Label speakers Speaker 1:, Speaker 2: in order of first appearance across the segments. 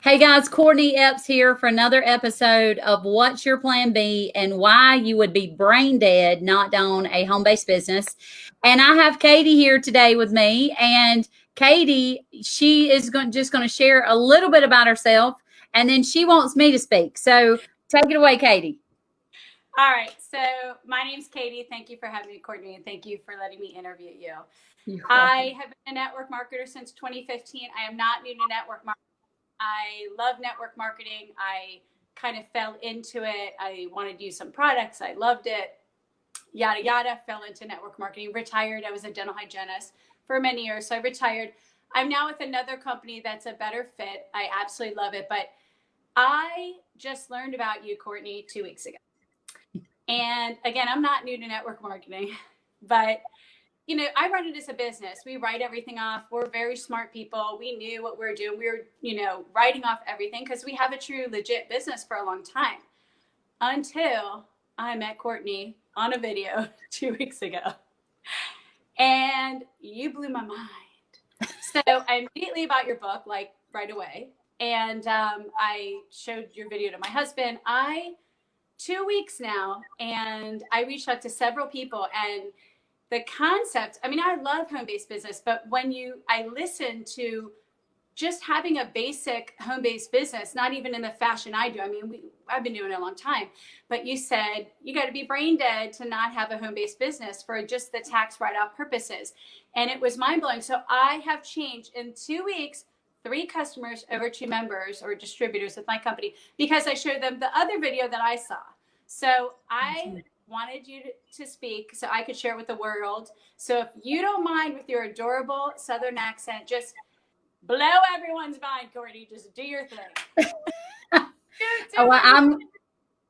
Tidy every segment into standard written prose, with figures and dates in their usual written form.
Speaker 1: Hey guys, Courtney Epps here for another episode of What's Your Plan B and why you would be brain dead not to own a home based business. And I have Katie here today with me. And Katie, she is just going to share a little bit about herself and then she wants me to speak. So take it away, Katie.
Speaker 2: All right. So my name's Katie. Thank you for having me, Courtney, and thank you for letting me interview you. I have been a network marketer since 2015. I am not new to network marketing. I love network marketing. I kind of fell into it. I wanted to use some products. I loved it. Yada, yada. Fell into network marketing. Retired. I was a dental hygienist for many years. So I retired. I'm now with another company that's a better fit. I absolutely love it. But I just learned about you, Courtney, 2 weeks ago. And again, I'm not new to network marketing, but I run it as a business. We write everything off. We're very smart people. We knew what we were doing. We were, writing off everything because we have a true legit business for a long time until I met Courtney on a video 2 weeks ago. And you blew my mind. So I immediately bought your book, like right away. And I showed your video to my husband. 2 weeks now, and I reached out to several people, and the concept, I love home-based business, but I listen to just having a basic home-based business, not even in the fashion I do. I've been doing it a long time, but you said you got to be brain dead to not have a home-based business for just the tax write-off purposes. And it was mind-blowing. So I have changed in 2 weeks, 3 customers over 2 members or distributors with my company because I showed them the other video that I saw. So I wanted you to speak so I could share it with the world. So if you don't mind with your adorable Southern accent, just blow everyone's mind, Courtney. Just do your thing.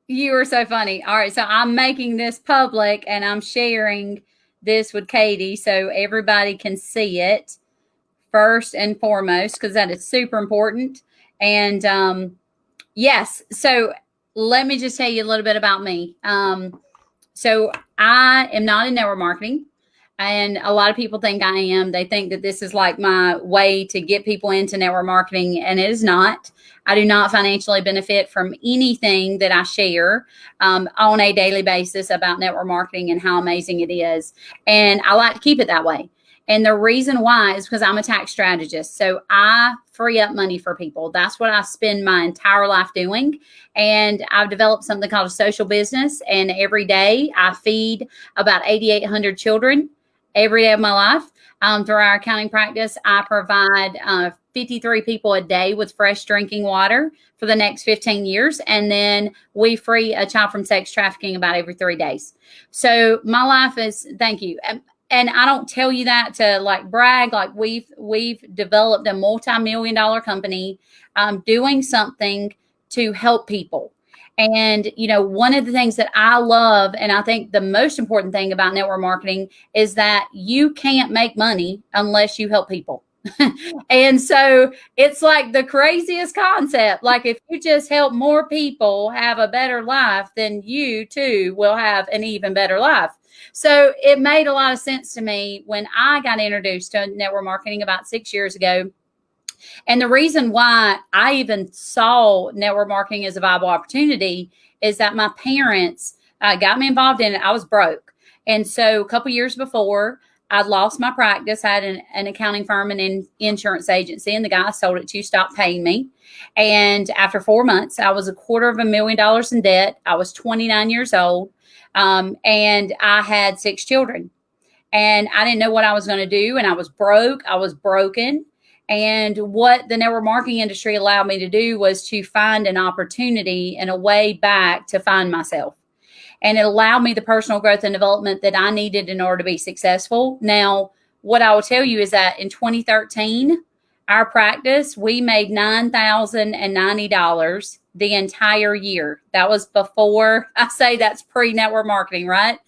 Speaker 1: You are so funny. All right. So I'm making this public and I'm sharing this with Katie so everybody can see it first and foremost, because that is super important. And yes, so let me just tell you a little bit about me. So I am not in network marketing, and a lot of people think I am. They think that this is like my way to get people into network marketing, and it is not. I do not financially benefit from anything that I share on a daily basis about network marketing and how amazing it is. And I like to keep it that way. And the reason why is because I'm a tax strategist. So I free up money for people. That's what I spend my entire life doing. And I've developed something called a social business. And every day I feed about 8,800 children every day of my life. Through our accounting practice, I provide 53 people a day with fresh drinking water for the next 15 years. And then we free a child from sex trafficking about every 3 days. So my life is, thank you. And I don't tell you that to like brag. Like we've developed a multi-million-dollar company doing something to help people. And, one of the things that I love, and I think the most important thing about network marketing is that you can't make money unless you help people. And so it's like the craziest concept. Like if you just help more people have a better life, then you too will have an even better life. So it made a lot of sense to me when I got introduced to network marketing about 6 years ago. And the reason why I even saw network marketing as a viable opportunity is that my parents got me involved in it. I was broke. And so a couple years before, I'd lost my practice. I had an accounting firm and an insurance agency, and the guy I sold it to stopped paying me. And after 4 months, I was $250,000 in debt. I was 29 years old, and I had 6 children. And I didn't know what I was going to do, and I was broke. I was broken. And what the network marketing industry allowed me to do was to find an opportunity and a way back to find myself. And it allowed me the personal growth and development that I needed in order to be successful. Now, what I will tell you is that in 2013, our practice, we made $9,090 the entire year. That was before, I say that's pre-network marketing, right?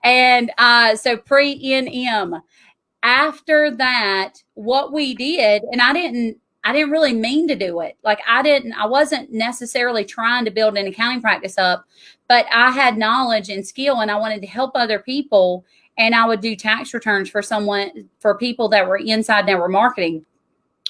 Speaker 1: And so pre-NM. After that, what we did, and I didn't really mean to do it. Like I wasn't necessarily trying to build an accounting practice up, but I had knowledge and skill and I wanted to help other people. And I would do tax returns for people that were inside network marketing.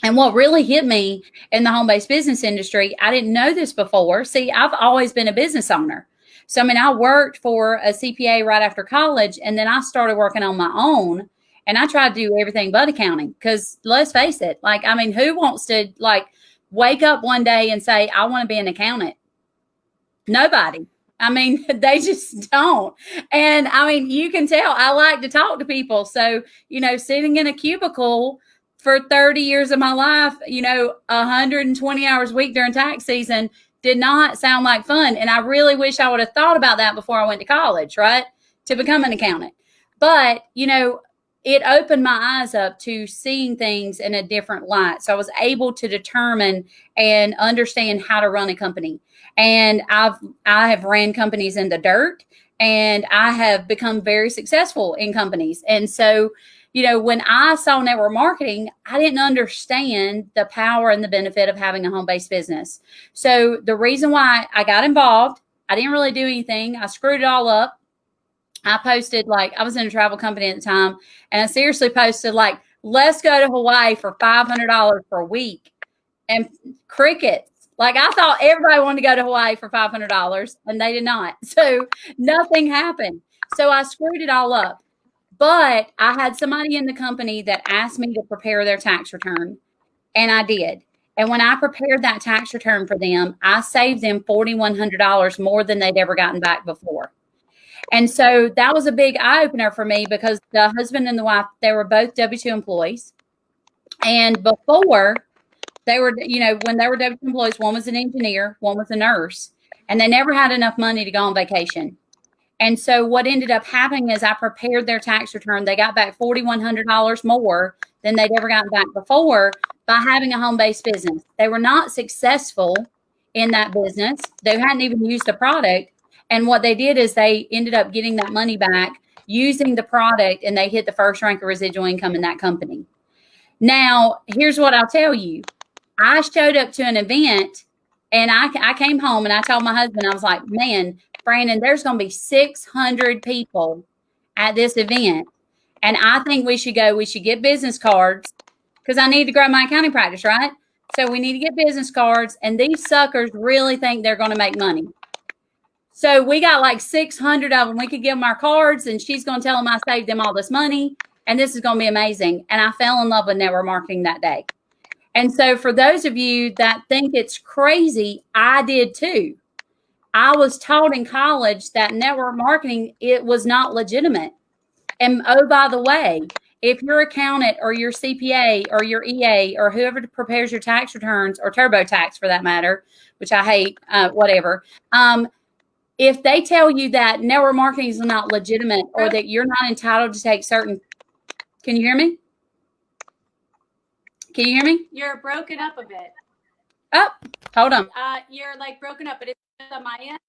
Speaker 1: And what really hit me in the home-based business industry, I didn't know this before. See, I've always been a business owner. So, I mean, I worked for a CPA right after college, and then I started working on my own, and I tried to do everything but accounting because let's face it, like, I mean, who wants to like wake up one day and say, I want to be an accountant? Nobody. I mean, they just don't. And I mean, you can tell I like to talk to people. So, sitting in a cubicle for 30 years of my life, 120 hours a week during tax season did not sound like fun. And I really wish I would have thought about that before I went to college, right? To become an accountant. But, it opened my eyes up to seeing things in a different light. So I was able to determine and understand how to run a company. And I have ran companies in the dirt, and I have become very successful in companies. And so, when I saw network marketing, I didn't understand the power and the benefit of having a home-based business. So the reason why I got involved, I didn't really do anything. I screwed it all up. I posted, like, I was in a travel company at the time, and I seriously posted, like, let's go to Hawaii for $500 for a week. And crickets. Like, I thought everybody wanted to go to Hawaii for $500, and they did not. So nothing happened. So I screwed it all up. But I had somebody in the company that asked me to prepare their tax return, and I did. And when I prepared that tax return for them, I saved them $4,100 more than they'd ever gotten back before. And so that was a big eye opener for me because the husband and the wife, they were both W-2 employees. And before they were, when they were W-2 employees, one was an engineer, one was a nurse, and they never had enough money to go on vacation. And so what ended up happening is I prepared their tax return. They got back $4,100 more than they'd ever gotten back before by having a home-based business. They were not successful in that business. They hadn't even used the product. And what they did is they ended up getting that money back using the product, and they hit the first rank of residual income in that company. Now, here's what I'll tell you. I showed up to an event, and I came home, and I told my husband, I was like, man, Brandon, there's going to be 600 people at this event, and I think we should go. We should get business cards because I need to grow my accounting practice, right? So we need to get business cards, and these suckers really think they're going to make money. So we got like 600 of them. We could give them our cards, and she's going to tell them I saved them all this money, and this is going to be amazing. And I fell in love with network marketing that day. And so for those of you that think it's crazy, I did too. I was taught in college that network marketing, it was not legitimate. And oh, by the way, if your accountant or your CPA or your EA or whoever prepares your tax returns, or TurboTax for that matter, which I hate, whatever, if they tell you that network marketing is not legitimate or that you're not entitled to take certain, can you hear me? Can you hear me?
Speaker 2: You're broken up a bit.
Speaker 1: Oh, hold on.
Speaker 2: You're like broken up, but it's on my end.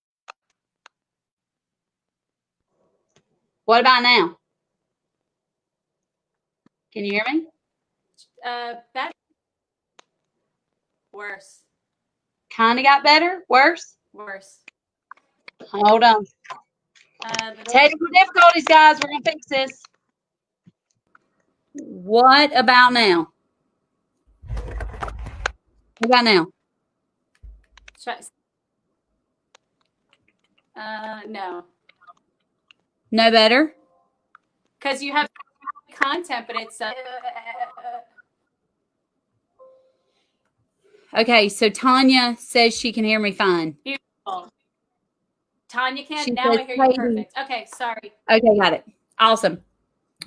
Speaker 1: What about now? Can you hear me?
Speaker 2: Better. Worse.
Speaker 1: Kind of got better? Worse?
Speaker 2: Worse.
Speaker 1: Hold on. Technical difficulties, guys. We're going to fix this. What about now? What about now?
Speaker 2: No.
Speaker 1: No better?
Speaker 2: Because you have content, but it's
Speaker 1: okay, so Tanya says she can hear me fine.
Speaker 2: Beautiful. Tanya can. Now I hear you perfect. Okay, sorry.
Speaker 1: Okay, got it. Awesome.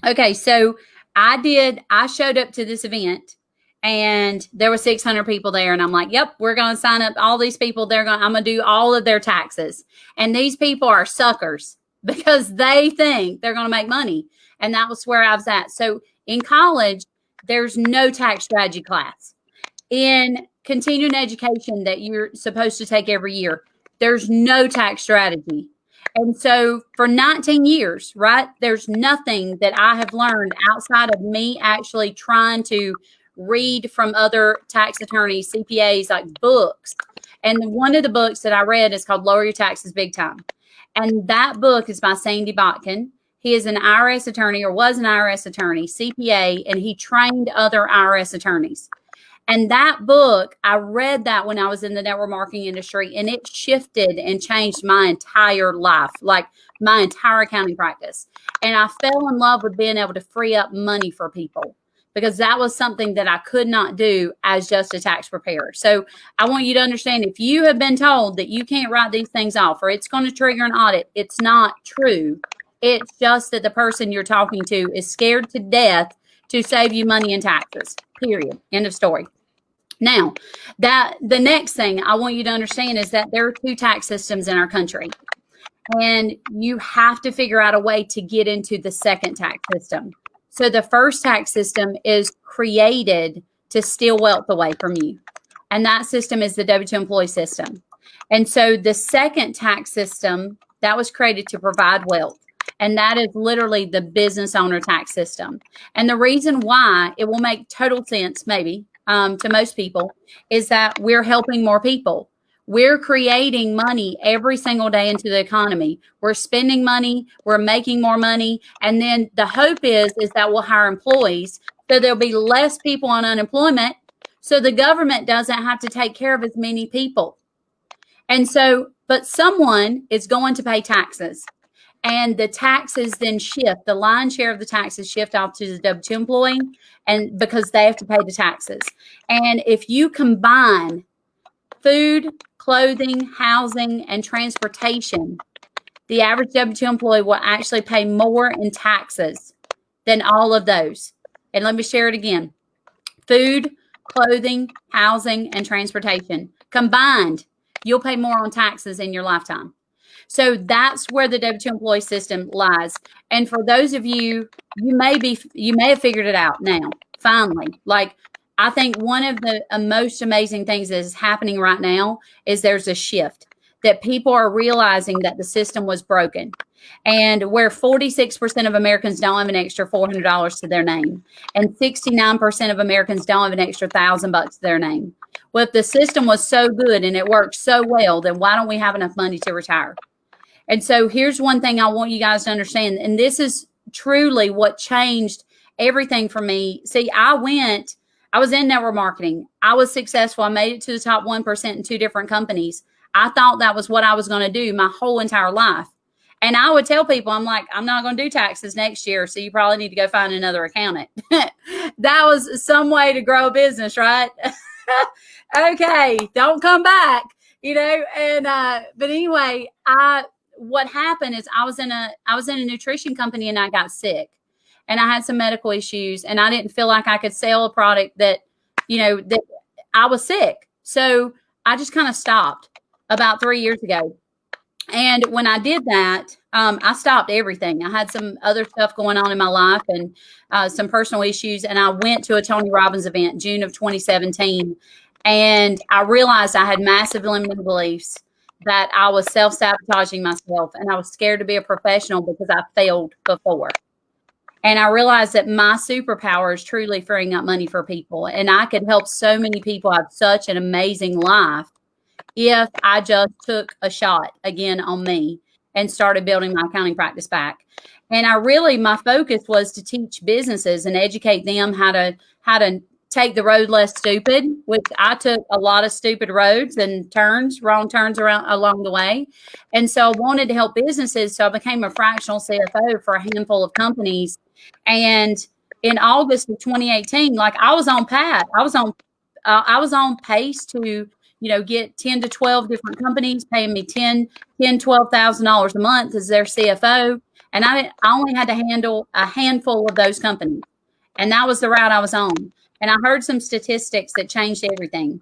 Speaker 1: Okay, so I showed up to this event, and there were 600 people there, and I'm like, yep, we're going to sign up all these people. I'm going to do all of their taxes. And these people are suckers because they think they're going to make money. And that was where I was at. So in college, there's no tax strategy class. In continuing education that you're supposed to take every year, there's no tax strategy. And so for 19 years, right, there's nothing that I have learned outside of me actually trying to read from other tax attorneys, CPAs, like books. And one of the books that I read is called Lower Your Taxes Big Time. And that book is by Sandy Botkin. He is an IRS attorney, or was an IRS attorney, CPA, and he trained other IRS attorneys. And that book, I read that when I was in the network marketing industry, and it shifted and changed my entire life, like my entire accounting practice. And I fell in love with being able to free up money for people, because that was something that I could not do as just a tax preparer. So I want you to understand, if you have been told that you can't write these things off or it's going to trigger an audit, it's not true. It's just that the person you're talking to is scared to death to save you money in taxes, period. End of story. Now, that the next thing I want you to understand is that there are two tax systems in our country, and you have to figure out a way to get into the second tax system. So the first tax system is created to steal wealth away from you, and that system is the W-2 employee system. And so the second tax system, that was created to provide wealth, and that is literally the business owner tax system. And the reason why it will make total sense, maybe, to most people, is that we're helping more people. We're creating money every single day into the economy. We're spending money, we're making more money, and then the hope is that we'll hire employees, so there'll be less people on unemployment, so the government doesn't have to take care of as many people. And so, but someone is going to pay taxes. And the taxes then shift. The lion's share of the taxes shift off to the W-2 employee, and because they have to pay the taxes. And if you combine food, clothing, housing, and transportation, the average W-2 employee will actually pay more in taxes than all of those. And let me share it again. Food, clothing, housing, and transportation combined, you'll pay more on taxes in your lifetime. So that's where the W-2 employee system lies. And for those of you, you may have figured it out now, finally. Like, I think one of the most amazing things that is happening right now is there's a shift, that people are realizing that the system was broken. And where 46% of Americans don't have an extra $400 to their name, and 69% of Americans don't have an extra $1,000 to their name. Well, if the system was so good and it worked so well, then why don't we have enough money to retire? And so here's one thing I want you guys to understand, and this is truly what changed everything for me. See, I was in network marketing. I was successful. I made it to the top 1% in 2 different companies. I thought that was what I was going to do my whole entire life. And I would tell people, I'm like, I'm not going to do taxes next year, so you probably need to go find another accountant. That was some way to grow a business, right? Okay, don't come back, And but anyway, what happened is I was in a nutrition company, and I got sick, and I had some medical issues, and I didn't feel like I could sell a product that I was sick. So I just kind of stopped about 3 years ago. And when I did that, I stopped everything. I had some other stuff going on in my life, and some personal issues. And I went to a Tony Robbins event, June of 2017. And I realized I had massive limiting beliefs, that I was self-sabotaging myself, and I was scared to be a professional because I failed before. And I realized that my superpower is truly freeing up money for people. And I could help so many people have such an amazing life if I just took a shot again on me and started building my accounting practice back. And my focus was to teach businesses and educate them how to take the road less stupid, which I took a lot of stupid roads and wrong turns along the way. And so I wanted to help businesses. So I became a fractional CFO for a handful of companies. And in August of 2018, like, I was on path. I was on pace to, get 10 to 12 different companies paying me $12,000 a month as their CFO. And I only had to handle a handful of those companies. And that was the route I was on. And I heard some statistics that changed everything.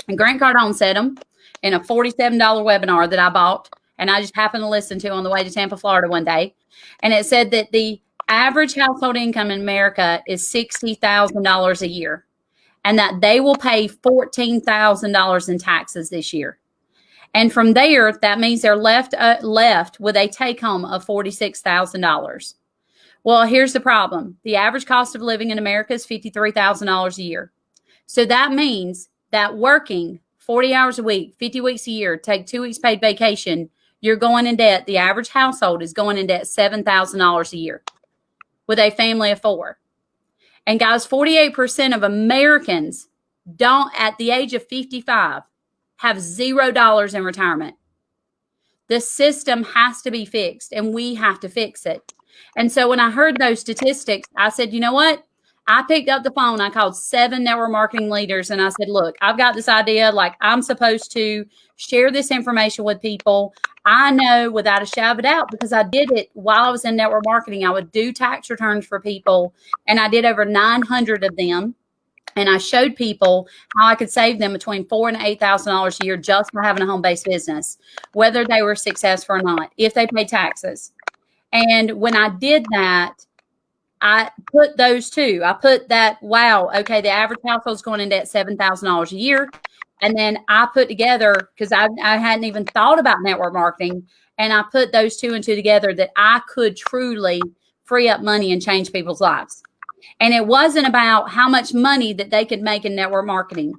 Speaker 1: And Grant Cardone said them in a $47 webinar that I bought, and I just happened to listen to on the way to Tampa, Florida one day. And it said that the average household income in America is $60,000 a year, and that they will pay $14,000 in taxes this year. And from there, that means they're left with a take home of $46,000. Well, here's the problem. The average cost of living in America is $53,000 a year. So that means that working 40 hours a week, 50 weeks a year, take 2 weeks paid vacation, you're going in debt. The average household is going in debt $7,000 a year with a family of 4. And guys, 48% of Americans don't, at the age of 55, have $0 in retirement. The system has to be fixed, and we have to fix it. And so when I heard those statistics, I said, you know what? I picked up the phone. I called 7 network marketing leaders, and I said, look, I've got this idea. Like, I'm supposed to share this information with people. I know without a shadow of a doubt, because I did it while I was in network marketing. I would do tax returns for people, and I did over 900 of them. And I showed people how I could save them between $4,000 and $8,000 a year just for having a home-based business, whether they were successful or not, if they pay taxes. And when I did that, I put those two. I put that, wow, okay, the average household's going into at $7,000 a year. And then I put together, because I hadn't even thought about network marketing, and I put those two and two together that I could truly free up money and change people's lives. And it wasn't about how much money that they could make in network marketing,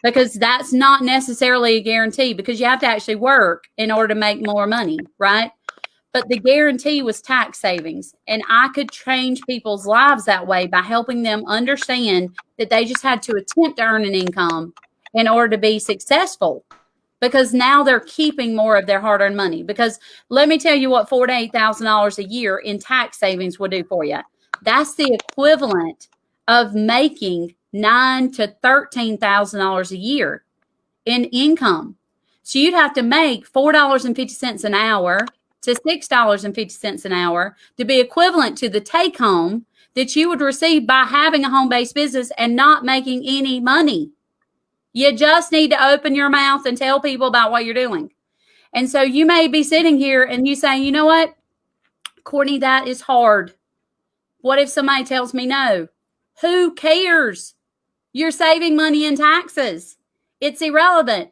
Speaker 1: because that's not necessarily a guarantee, because you have to actually work in order to make more money, right? But the guarantee was tax savings. And I could change people's lives that way by helping them understand that they just had to attempt to earn an income in order to be successful, because now they're keeping more of their hard-earned money. Because let me tell you what $4,000 to $8,000 a year in tax savings will do for you. That's the equivalent of making $9,000 to $13,000 a year in income. So you'd have to make $4.50 an hour to $6.50 an hour to be equivalent to the take home that you would receive by having a home-based business and not making any money. You just need to open your mouth and tell people about what you're doing. And so you may be sitting here and you say, you know what, Courtney, that is hard. What if somebody tells me no? Who cares? You're saving money in taxes. It's irrelevant.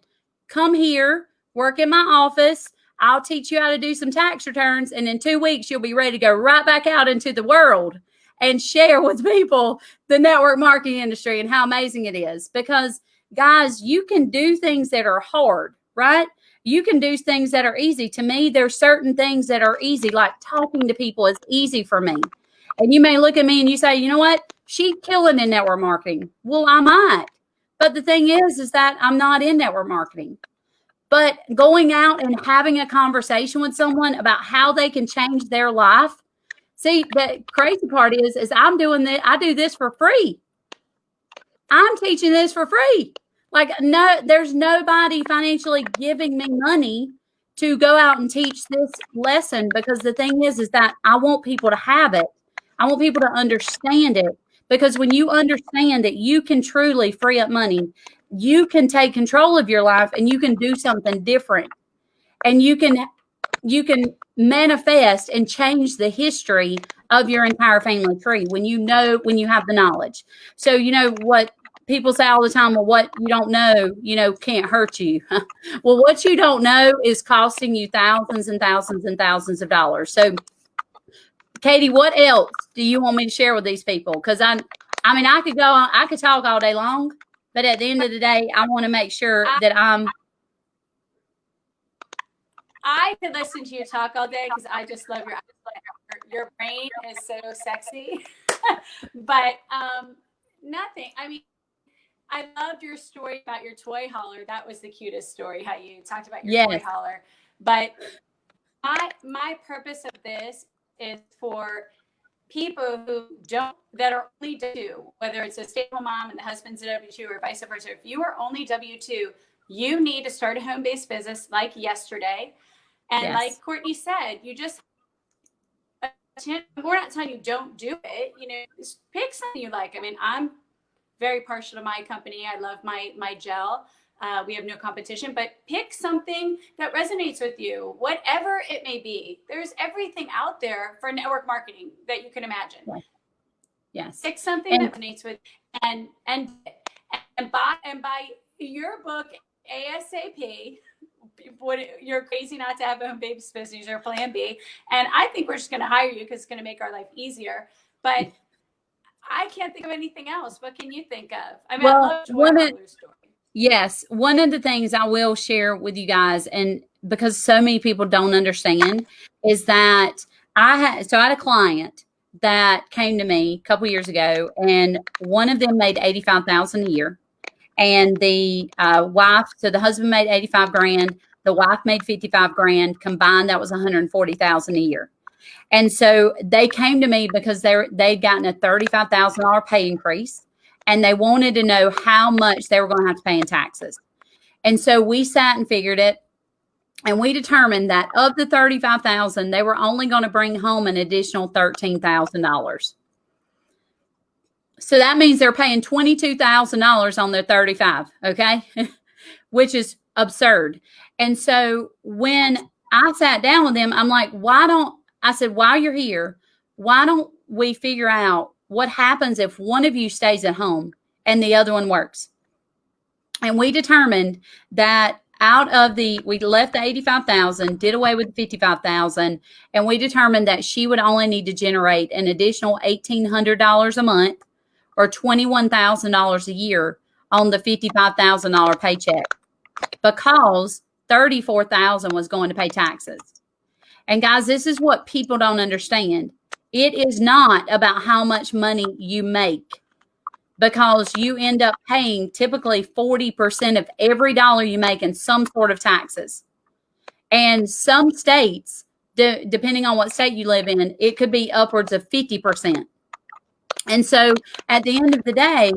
Speaker 1: Come here, work in my office. I'll teach you how to do some tax returns. And in 2 weeks, you'll be ready to go right back out into the world and share with people the network marketing industry and how amazing it is. Because, guys, you can do things that are hard, right? You can do things that are easy. To me, there's certain things that are easy, like talking to people is easy for me. And you may look at me and you say, you know what? She's killing in network marketing. Well, I might. But the thing is that I'm not in network marketing. But going out and having a conversation with someone about how they can change their life. See, the crazy part is I'm doing this. I do this for free. I'm teaching this for free. Like, no, there's nobody financially giving me money to go out and teach this lesson, because the thing is that I want people to have it. I want people to understand it, because when you understand that you can truly free up money, you can take control of your life and you can do something different, and you can manifest and change the history of your entire family tree when you have the knowledge. So, you know what people say all the time, well, what you don't know, can't hurt you. Well, what you don't know is costing you thousands and thousands and thousands of dollars. So, Katie, what else do you want me to share with these people? Because I could talk all day long, but at the end of the day, I want to make sure that
Speaker 2: I could listen to you talk all day, because I just love your brain is so sexy. But nothing. I mean, I loved your story about your toy hauler. That was the cutest story, how you talked about your toy hauler. But my purpose of this is for people that are only W2, whether it's a stay-at-home mom and the husband's a W2 or vice versa. If you are only W2, you need to start a home-based business like yesterday. And like Courtney said, you just, we're not telling you don't do it. Just pick something you like. I mean, I'm very partial to my company. I love my gel. We have no competition, but pick something that resonates with you, whatever it may be. There's everything out there for network marketing that you can imagine.
Speaker 1: Yes.
Speaker 2: Pick something that resonates with, and buy your book ASAP. You're crazy not to have a home-based business or plan B. And I think we're just going to hire you because it's going to make our life easier. But I can't think of anything else. What can you think of? I mean, I love Joy's story.
Speaker 1: Yes. One of the things I will share with you guys, and because so many people don't understand, is that I had a client that came to me a couple years ago, and one of them made $85,000 a year. and the wife, so the husband made 85 grand, the wife made 55 grand. Combined, that was 140,000 a year. And so they came to me because they'd gotten a $35,000 pay increase, and they wanted to know how much they were going to have to pay in taxes. And so we sat and figured it, and we determined that of the $35,000, they were only going to bring home an additional $13,000. So that means they're paying $22,000 on their 35, okay? Which is absurd. And so when I sat down with them, I'm like, I said, while you're here, why don't we figure out what happens if one of you stays at home and the other one works? And we determined that we left the 85,000, did away with the 55,000, and we determined that she would only need to generate an additional $1,800 a month or $21,000 a year on the $55,000 paycheck, because $34,000 was going to pay taxes. And guys, this is what people don't understand. It is not about how much money you make, because you end up paying typically 40% of every dollar you make in some sort of taxes. And some states, depending on what state you live in, it could be upwards of 50%. And so at the end of the day,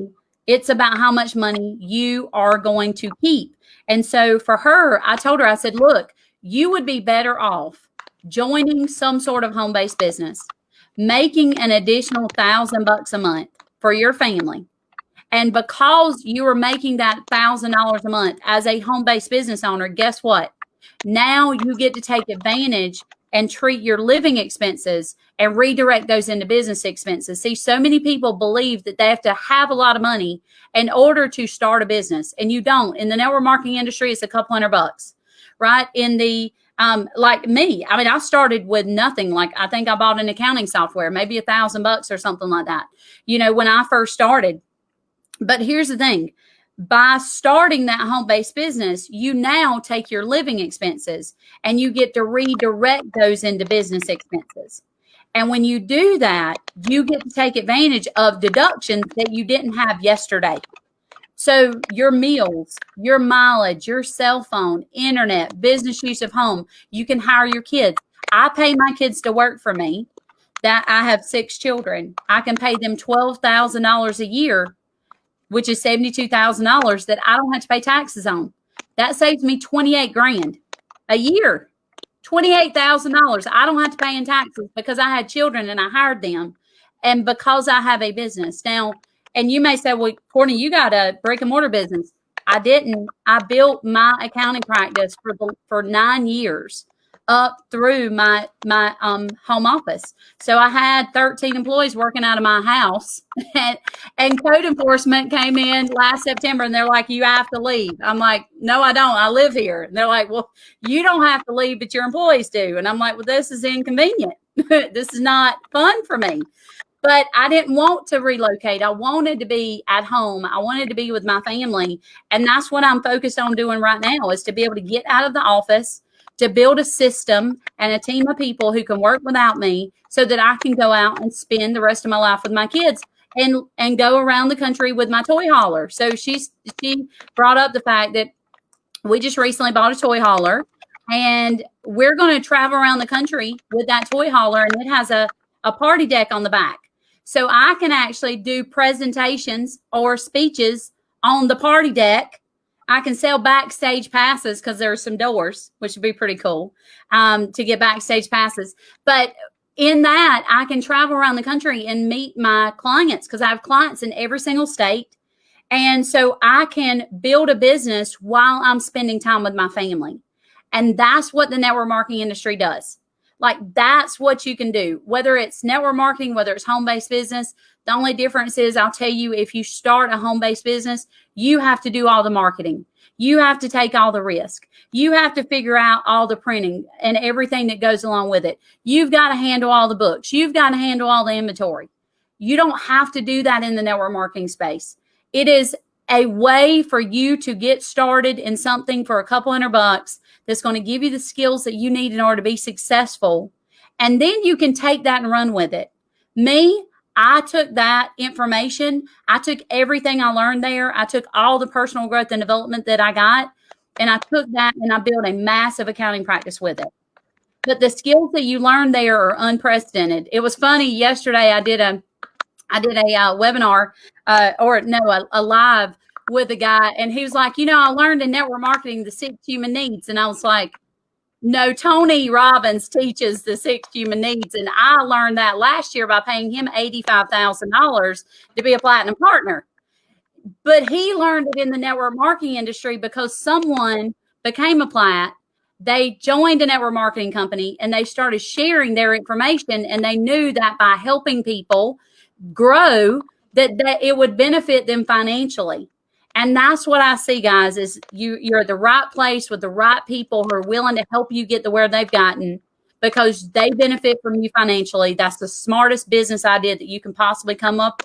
Speaker 1: it's about how much money you are going to keep. And so for her, I told her, I said, look, you would be better off joining some sort of home-based business, making an additional $1,000 a month for your family. And because you are making that $1,000 a month as a home-based business owner, guess what? Now you get to take advantage and treat your living expenses and redirect those into business expenses. See, so many people believe that they have to have a lot of money in order to start a business, and you don't. In the network marketing industry, it's a couple $100, right? In the like me, I mean, I started with nothing. Like, I think I bought an accounting software, maybe $1,000 or something like that, when I first started. But here's the thing. By starting that home-based business, you now take your living expenses and you get to redirect those into business expenses. And when you do that, you get to take advantage of deductions that you didn't have yesterday. So your meals, your mileage, your cell phone, internet, business use of home, you can hire your kids. I pay my kids to work for me. That I have 6 children. I can pay them $12,000 a year, which is $72,000 that I don't have to pay taxes on. That saves me 28 grand a year. $28,000 I don't have to pay in taxes because I had children and I hired them, and because I have a business. Now, and you may say, well, Courtney, you got a brick and mortar business. I didn't. I built my accounting practice for 9 years up through my home office. So I had 13 employees working out of my house, and code enforcement came in last September, and they're like, you have to leave. I'm like, no, I don't. I live here. And they're like, well, you don't have to leave, but your employees do. And I'm like, well, this is inconvenient. This is not fun for me. But I didn't want to relocate. I wanted to be at home. I wanted to be with my family. And that's what I'm focused on doing right now, is to be able to get out of the office, to build a system and a team of people who can work without me, so that I can go out and spend the rest of my life with my kids and go around the country with my toy hauler. So she brought up the fact that we just recently bought a toy hauler, and we're going to travel around the country with that toy hauler, and it has a party deck on the back. So I can actually do presentations or speeches on the party deck. I can sell backstage passes because there are some doors, which would be pretty cool, to get backstage passes. But in that, I can travel around the country and meet my clients, because I have clients in every single state. And so I can build a business while I'm spending time with my family. And that's what the network marketing industry does. Like, that's what you can do, whether it's network marketing, whether it's home-based business. The only difference is, I'll tell you, if you start a home-based business, you have to do all the marketing. You have to take all the risk. You have to figure out all the printing and everything that goes along with it. You've got to handle all the books. You've got to handle all the inventory. You don't have to do that in the network marketing space. It is a way for you to get started in something for a couple $100 that's going to give you the skills that you need in order to be successful. And then you can take that and run with it. Me, I took that information, I took everything I learned there, I took all the personal growth and development that I got, and I took that and I built a massive accounting practice with it. But the skills that you learn there are unprecedented. It was funny. Yesterday, I did a webinar, a live with a guy, and he was like, I learned in network marketing the 6 human needs, and I was like, no, Tony Robbins teaches the 6 human needs, and I learned that last year by paying him $85,000 to be a platinum partner. But he learned it in the network marketing industry because someone became a plat. They joined a network marketing company and they started sharing their information, and they knew that by helping people grow, that it would benefit them financially. And that's what I see, guys, is you're at the right place with the right people who are willing to help you get to where they've gotten because they benefit from you financially. That's the smartest business idea that you can possibly come up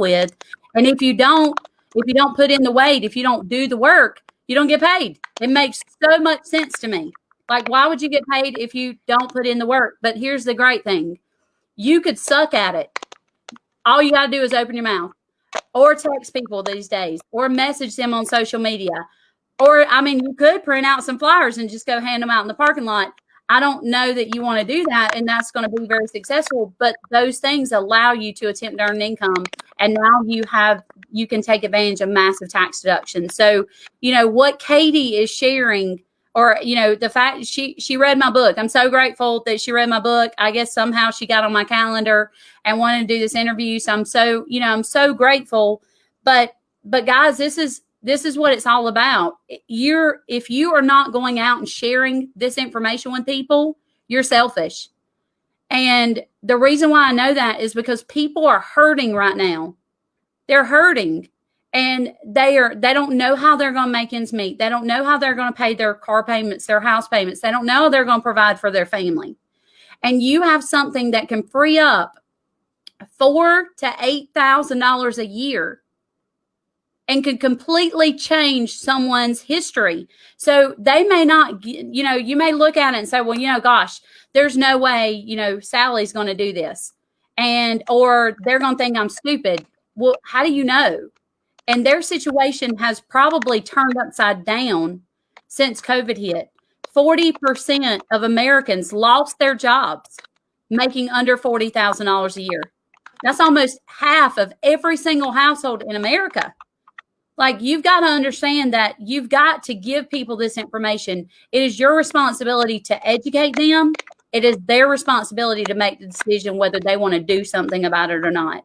Speaker 1: with. And if you don't put in the weight, if you don't do the work, you don't get paid. It makes so much sense to me. Like, why would you get paid if you don't put in the work? But here's the great thing. You could suck at it. All you got to do is open your mouth or text people these days or message them on social media. Or, you could print out some flyers and just go hand them out in the parking lot. I don't know that you want to do that, and that's going to be very successful. But those things allow you to attempt to earn income, and now you can take advantage of massive tax deductions. So, what Katie is sharing, or the fact she read my book. I'm so grateful that she read my book. I guess somehow she got on my calendar and wanted to do this interview. So I'm so grateful. But guys, this is what it's all about. If you are not going out and sharing this information with people, you're selfish. And the reason why I know that is because people are hurting right now. They're hurting, and they don't know how they're going to make ends meet. They don't know how they're going to pay their car payments, their house payments. They don't know how they're going to provide for their family. And you have something that can free up $4,000 to $8,000 a year and can completely change someone's history. So they may not, you may look at it and say, well, gosh, there's no way, Sally's going to do this. Or they're going to think I'm stupid. Well, how do you know? And their situation has probably turned upside down since COVID hit. 40% of Americans lost their jobs making under $40,000 a year. That's almost half of every single household in America. Like, you've got to understand that you've got to give people this information. It is your responsibility to educate them. It is their responsibility to make the decision whether they want to do something about it or not.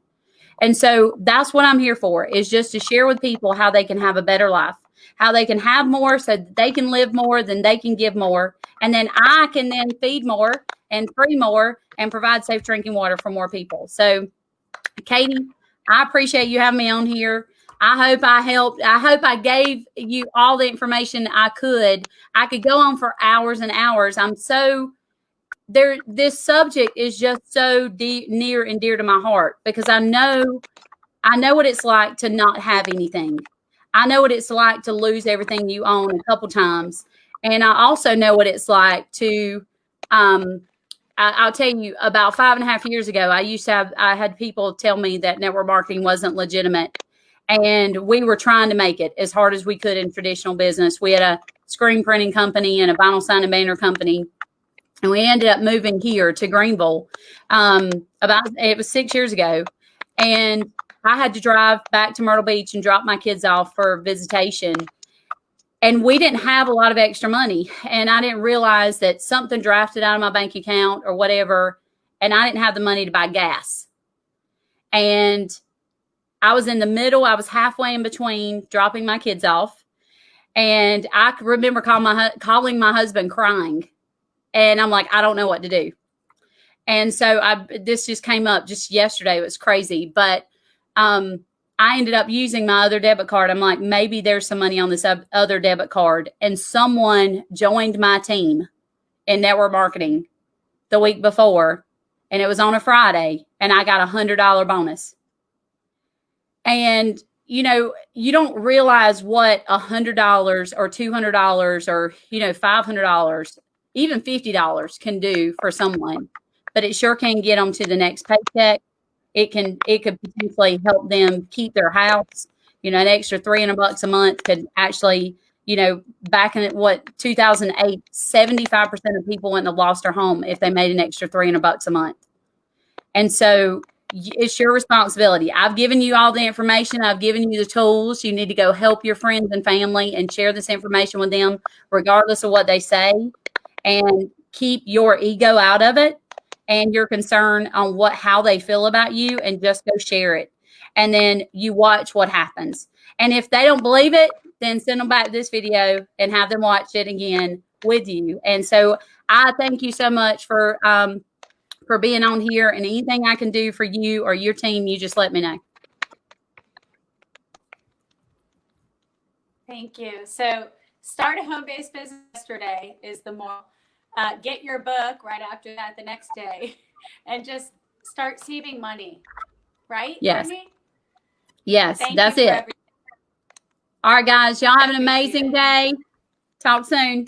Speaker 1: And so that's what I'm here for, is just to share with people how they can have a better life, how they can have more so that they can live more, then they can give more. And then I can then feed more and free more and provide safe drinking water for more people. So, Katie, I appreciate you having me on here. I hope I helped. I hope I gave you all the information I could. I could go on for hours and hours. This subject is just so near and dear to my heart, because I know what it's like to not have anything. I know what it's like to lose everything you own a couple times. And I also know what it's like to, I'll tell you, about 5.5 years ago, I had people tell me that network marketing wasn't legitimate. And we were trying to make it as hard as we could in traditional business. We had a screen printing company and a vinyl sign and banner company. And we ended up moving here to Greenville. It was 6 years ago. And I had to drive back to Myrtle Beach and drop my kids off for visitation. And we didn't have a lot of extra money. And I didn't realize that something drafted out of my bank account or whatever. And I didn't have the money to buy gas. And I was in the middle. I was halfway in between dropping my kids off. And I remember calling my husband crying. And I'm like, I don't know what to do. And so this just came up just yesterday. It was crazy. But I ended up using my other debit card. I'm like, maybe there's some money on this other debit card. And someone joined my team in network marketing the week before. And it was on a Friday. And I got $100 bonus. And, you don't realize what $100 or $200 or, $500, even $50 can do for someone. But it sure can get them to the next paycheck. it could potentially help them keep their house. You know, an extra $300 a month could actually, you know, back in 2008, 75% of people wouldn't have lost their home if they made an extra $300 a month. And so it's your responsibility. I've given you all the information. I've given you the tools. You need to go help your friends and family and share this information with them, regardless of what they say, and keep your ego out of it and your concern on how they feel about you, and just go share it. And then you watch what happens. And if they don't believe it, then send them back this video and have them watch it again with you. And so I thank you so much for being on here, and anything I can do for you or your team, you just let me know.
Speaker 2: Thank you. So start a home-based business yesterday is the moral. Get your book right after that the next day, and just start saving money. Right?
Speaker 1: Yes.
Speaker 2: Courtney?
Speaker 1: Yes, that's it. All right, guys. Y'all have an amazing day. Talk soon.